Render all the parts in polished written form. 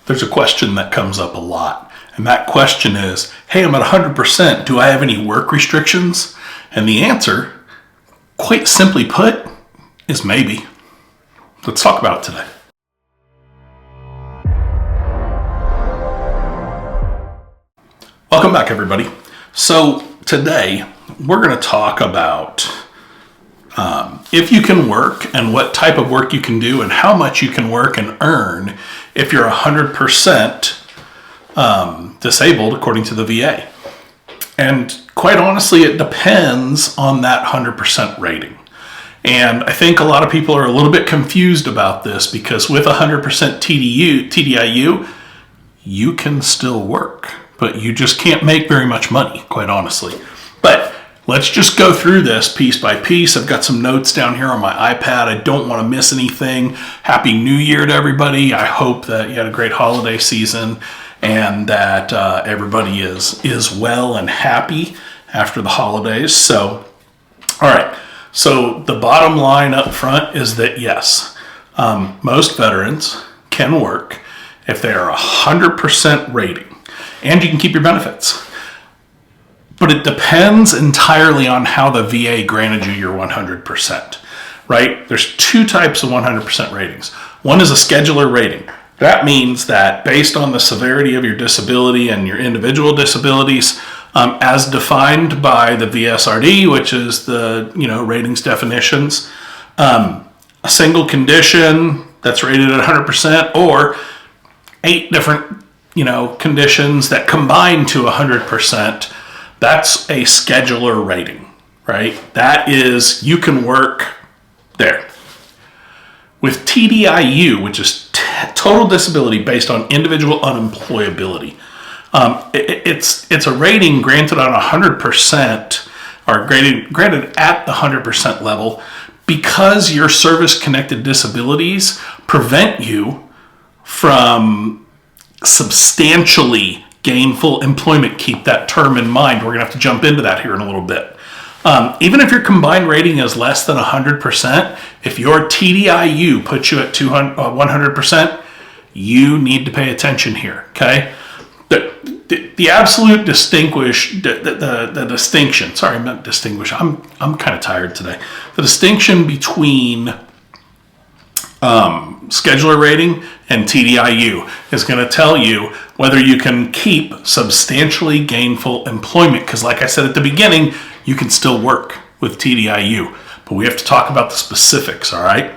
there's a question that comes up a lot. And that question is, hey, I'm at 100%. Do I have any work restrictions? And the answer, quite simply put, is maybe. Let's talk about it today. Welcome back, everybody. So today we're going to talk about if you can work and what type of work you can do and how much you can work and earn if you're 100% disabled according to the VA. And quite honestly, it depends on that 100% rating. And I think a lot of people are a little bit confused about this because with 100% TDIU, you can still work, but you just can't make very much money, quite honestly. But let's just go through this piece by piece. I've got some notes down here on my iPad. I don't want to miss anything. Happy New Year to everybody. I hope that you had a great holiday season and that everybody is well and happy after the holidays. So, all right. So the bottom line up front is that yes, most veterans can work if they are 100% rating, and you can keep your benefits. But it depends entirely on how the VA granted you your 100%, right? There's two types of 100% ratings. One is a scheduler rating. That means that based on the severity of your disability and your individual disabilities, as defined by the VSRD, which is the ratings definitions, a single condition that's rated at 100%, or 8 different conditions that combine to 100%. That's a scheduler rating, right? That is, you can work there. With TDIU, which is total disability based on individual unemployability, it's a rating granted on 100% or granted at the 100% level because your service-connected disabilities prevent you from substantially gainful employment. Keep that term in mind. We're going to have to jump into that here in a little bit. Even if your combined rating is less than 100%, if your TDIU puts you at 100%, you need to pay attention here, okay? The absolute the distinction, sorry, I meant distinguish. I'm kind of tired today. The distinction between scheduler rating and TDIU is going to tell you whether you can keep substantially gainful employment. Because like I said at the beginning, you can still work with TDIU, but we have to talk about the specifics, all right?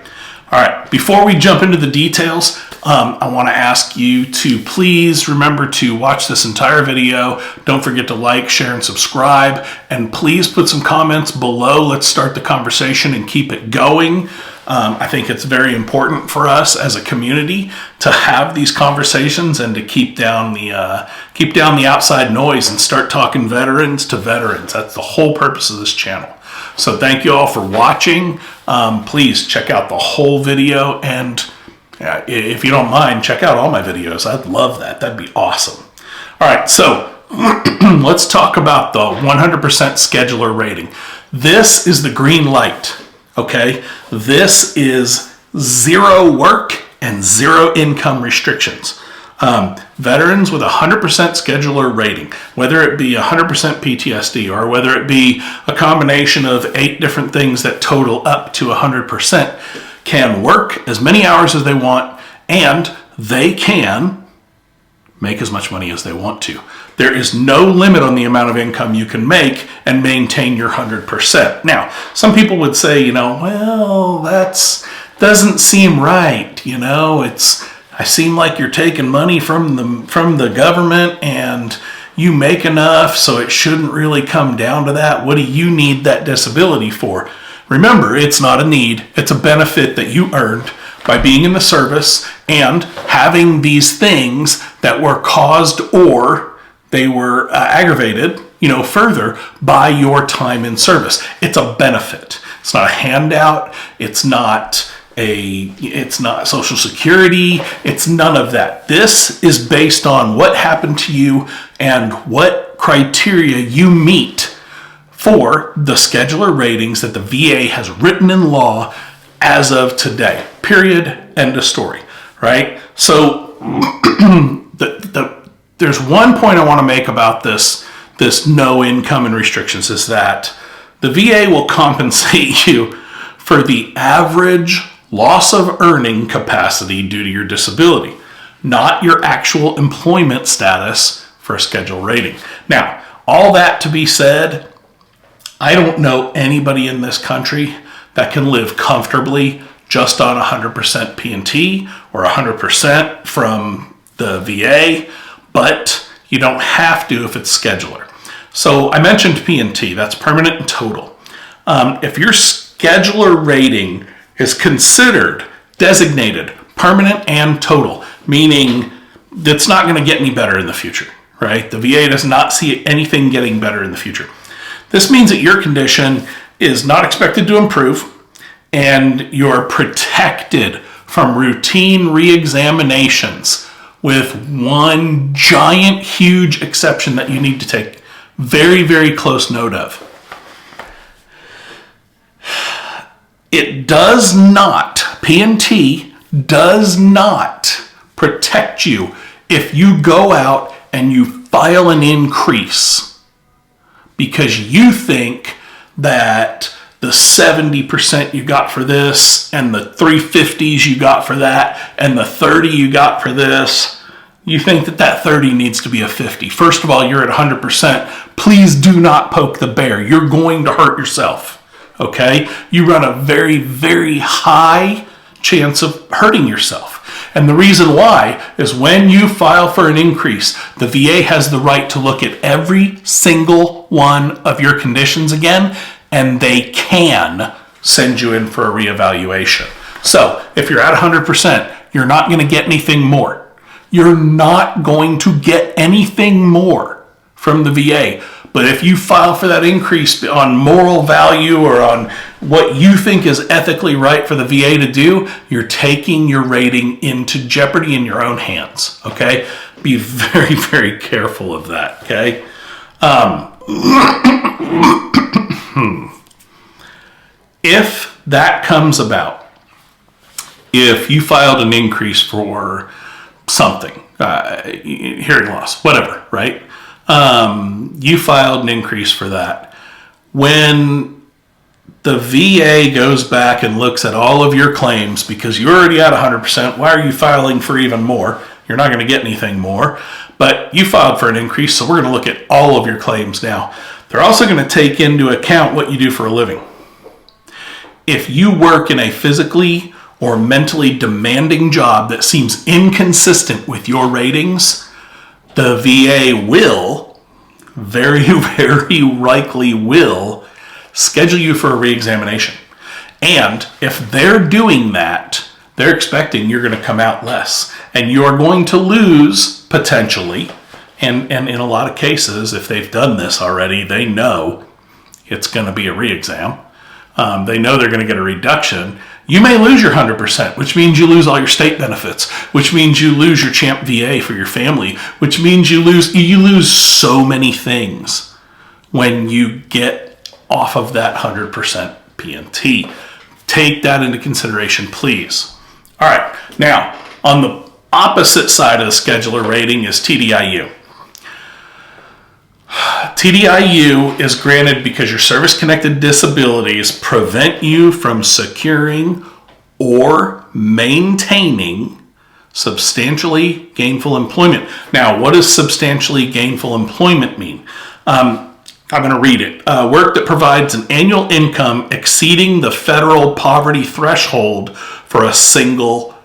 All right, before we jump into the details, I want to ask you to please remember to watch this entire video. Don't forget to like, share, and subscribe. And please put some comments below. Let's start the conversation and keep it going. I think it's very important for us as a community to have these conversations and to keep down the outside noise and start talking veterans to veterans. That's the whole purpose of this channel. So thank you all for watching. Please check out the whole video, and if you don't mind, check out all my videos. I'd love that. That'd be awesome. All right, so let's talk about the 100% scheduler rating. This is the green light, okay? This is 0 work and 0 income restrictions. Veterans with 100% scheduler rating, whether it be 100% PTSD or whether it be a combination of 8 different things that total up to 100%, can work as many hours as they want, and they can make as much money as they want to. There is no limit on the amount of income you can make and maintain your 100%. Now, some people would say, well, that's doesn't seem right. I seem like you're taking money from the government and you make enough, so it shouldn't really come down to that. What do you need that disability for? Remember, it's not a need. It's a benefit that you earned by being in the service and having these things that were caused or they were aggravated, further by your time in service. It's a benefit. It's not a handout. It's not Social Security. It's none of that. This is based on what happened to you and what criteria you meet for the scheduler ratings that the VA has written in law as of today. Period. End of story. Right? So there's one point I want to make about this no income and restrictions is that the VA will compensate you for the average loss of earning capacity due to your disability, not your actual employment status for a schedule rating. Now, all that to be said, I don't know anybody in this country that can live comfortably just on 100% P&T or 100% from the VA, but you don't have to if it's scheduler. So I mentioned P&T, that's permanent and total. If your scheduler rating is considered designated permanent and total, meaning it's not going to get any better in the future, right? The VA does not see anything getting better in the future. This means that your condition is not expected to improve and you're protected from routine reexaminations, with one giant, huge exception that you need to take very, very close note of. It does not, P&T does not protect you if you go out and you file an increase because you think that the 70% you got for this and the 350s you got for that and the 30 you got for this, you think that 30 needs to be a 50. First of all, you're at 100%. Please do not poke the bear. You're going to hurt yourself, okay? You run a very, very high chance of hurting yourself. And the reason why is when you file for an increase, the VA has the right to look at every single one of your conditions again, and they can send you in for a reevaluation. So if you're at 100%, you're not going to get anything more. You're not going to get anything more from the VA. But if you file for that increase on moral value or on what you think is ethically right for the VA to do, you're taking your rating into jeopardy in your own hands, okay? Be very, very careful of that, okay? If that comes about, if you filed an increase for something, hearing loss, whatever, right? You filed an increase for that. When the VA goes back and looks at all of your claims, because you're already at 100%, why are you filing for even more? You're not going to get anything more, but you filed for an increase, so we're going to look at all of your claims now. They're also going to take into account what you do for a living. If you work in a physically or mentally demanding job that seems inconsistent with your ratings, the VA will, very, very likely will, schedule you for a reexamination. And if they're doing that, they're expecting you're going to come out less. And you're going to lose, potentially, and in a lot of cases, if they've done this already, they know it's going to be a reexam. They know they're going to get a reduction. You may lose your 100%, which means you lose all your state benefits, which means you lose your CHAMP VA for your family, which means you lose so many things when you get off of that 100% P&T. Take that into consideration, please. All right, now on the opposite side of the scheduler rating is TDIU. TDIU is granted because your service-connected disabilities prevent you from securing or maintaining substantially gainful employment. Now, what does substantially gainful employment mean? I'm going to read it. Work that provides an annual income exceeding the federal poverty threshold for a single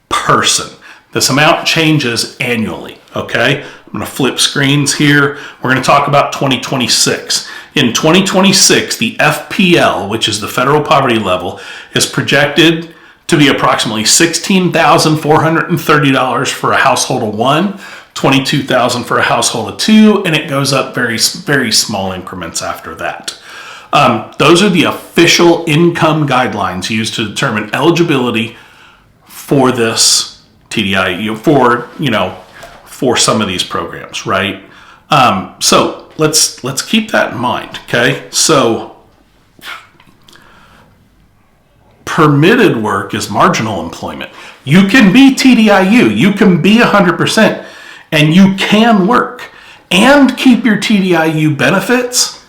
person. This amount changes annually, okay? I'm going to flip screens here. We're going to talk about 2026. In 2026, the FPL, which is the federal poverty level, is projected to be approximately $16,430 for a household of one, $22,000 for a household of two, and it goes up very, very small increments after that. Those are the official income guidelines used to determine eligibility for this TDIU, for some of these programs, right? So let's keep that in mind, okay? So permitted work is marginal employment. You can be TDIU, you can be 100%, and you can work and keep your TDIU benefits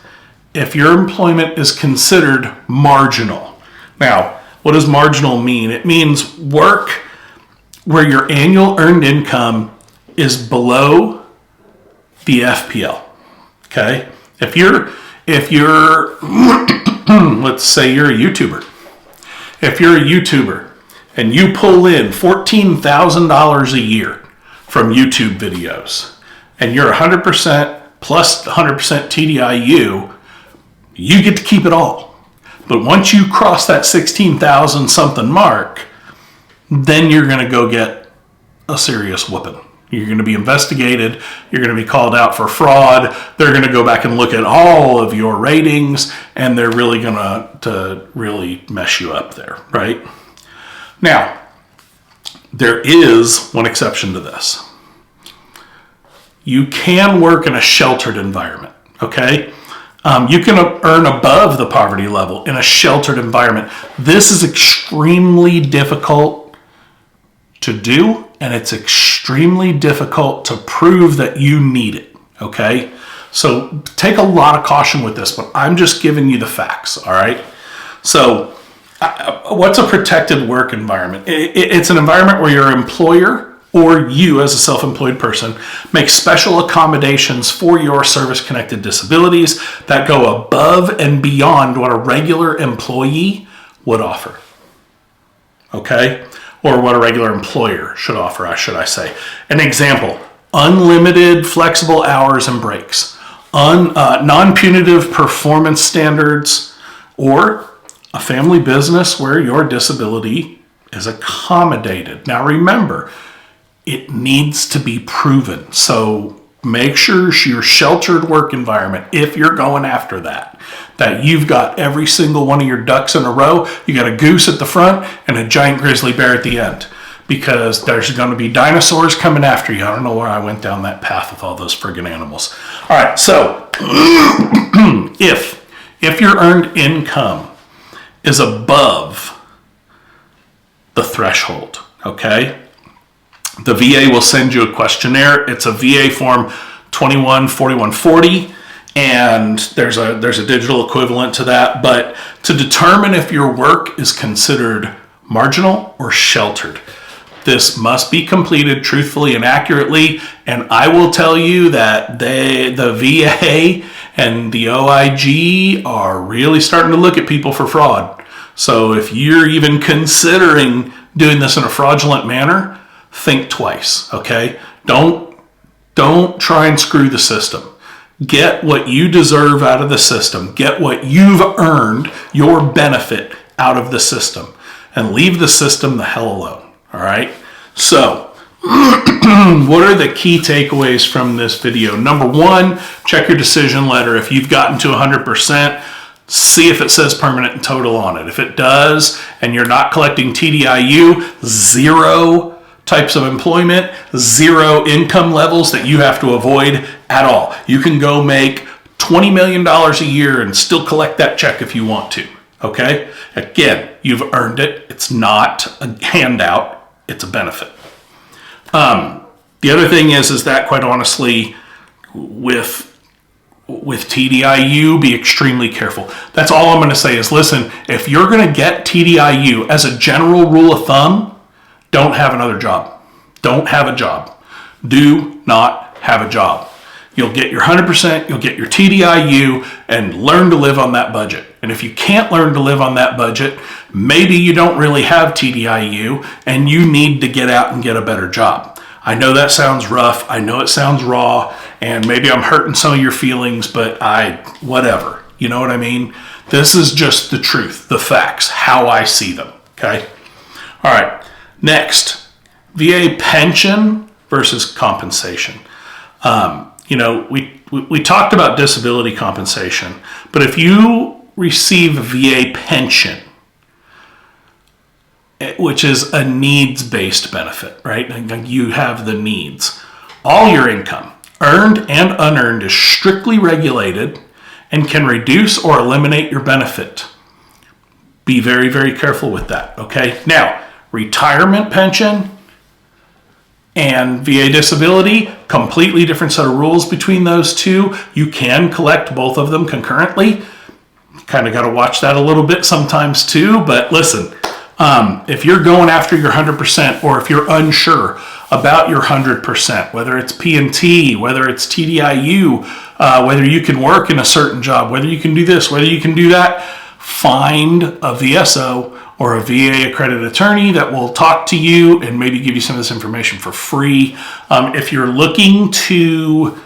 if your employment is considered marginal. Now, what does marginal mean? It means work where your annual earned income is below the FPL. Okay? If you're let's say you're a YouTuber. If you're a YouTuber and you pull in $14,000 a year from YouTube videos and you're 100% plus 100% TDIU, you get to keep it all. But once you cross that 16,000 something mark, then you're going to go get a serious whooping. You're going to be investigated. You're going to be called out for fraud. They're going to go back and look at all of your ratings, and they're really going to really mess you up there, right? Now, there is one exception to this. You can work in a sheltered environment, okay? You can earn above the poverty level in a sheltered environment. This is extremely difficult to do, and it's extremely difficult to prove that you need it, okay? So take a lot of caution with this, but I'm just giving you the facts, all right? So what's a protected work environment? It's an environment where your employer or you as a self-employed person make special accommodations for your service-connected disabilities that go above and beyond what a regular employee would offer, okay? Or what a regular employer should offer, should I say. An example, unlimited flexible hours and breaks, non-punitive performance standards, or a family business where your disability is accommodated. Now remember, it needs to be proven. So make sure your sheltered work environment, if you're going after that you've got every single one of your ducks in a row. You got a goose at the front and a giant grizzly bear at the end, because there's going to be dinosaurs coming after you. I don't know where I went down that path with all those friggin' animals. All right, so if your earned income is above the threshold, okay, the VA will send you a questionnaire. It's a VA form 214140, and there's a digital equivalent to that. But to determine if your work is considered marginal or sheltered, this must be completed truthfully and accurately. And I will tell you that the VA and the OIG are really starting to look at people for fraud. So if you're even considering doing this in a fraudulent manner, think twice, okay? Don't try and screw the system. Get what you deserve out of the system. Get what you've earned, your benefit out of the system, and leave the system the hell alone, all right? So, what are the key takeaways from this video? Number one, check your decision letter. If you've gotten to 100%, see if it says permanent and total on it. If it does, and you're not collecting TDIU, 0 types of employment, 0 income levels that you have to avoid at all. You can go make $20 million a year and still collect that check if you want to, okay? Again, you've earned it. It's not a handout, it's a benefit. The other thing is that quite honestly, with TDIU, be extremely careful. That's all I'm going to say is, listen, if you're going to get TDIU, as a general rule of thumb, don't have another job. Don't have a job. Do not have a job. You'll get your 100%, you'll get your TDIU, and learn to live on that budget. And if you can't learn to live on that budget, maybe you don't really have TDIU and you need to get out and get a better job. I know that sounds rough. I know it sounds raw, and maybe I'm hurting some of your feelings, but whatever. You know what I mean? This is just the truth, the facts, how I see them, okay? All right. Next, VA pension versus compensation. We talked about disability compensation, but if you receive a VA pension, which is a needs-based benefit, right? You have the needs. All your income, earned and unearned, is strictly regulated and can reduce or eliminate your benefit. Be very, very careful with that, okay? Now, Retirement pension and VA disability, completely different set of rules between those two. You can collect both of them concurrently. Kind of got to watch that a little bit sometimes too. But listen, if you're going after your 100%, or if you're unsure about your 100%, whether it's P&T, whether it's TDIU, whether you can work in a certain job, whether you can do this, whether you can do that, find a VSO or a VA accredited attorney that will talk to you and maybe give you some of this information for free. If you're looking to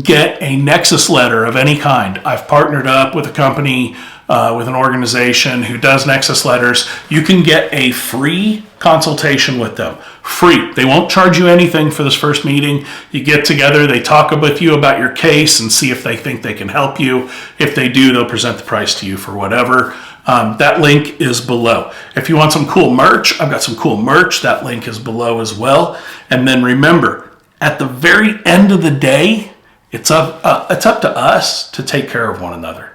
get a nexus letter of any kind, I've partnered up with a company, with an organization who does nexus letters. You can get a free consultation with them. Free. They won't charge you anything for this first meeting. You get together, they talk with you about your case and see if they think they can help you. If they do, they'll present the price to you for whatever. That link is below. If you want some cool merch, I've got some cool merch. That link is below as well. And then remember, at the very end of the day, it's up to us to take care of one another.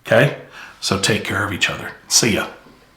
Okay? So take care of each other. See ya.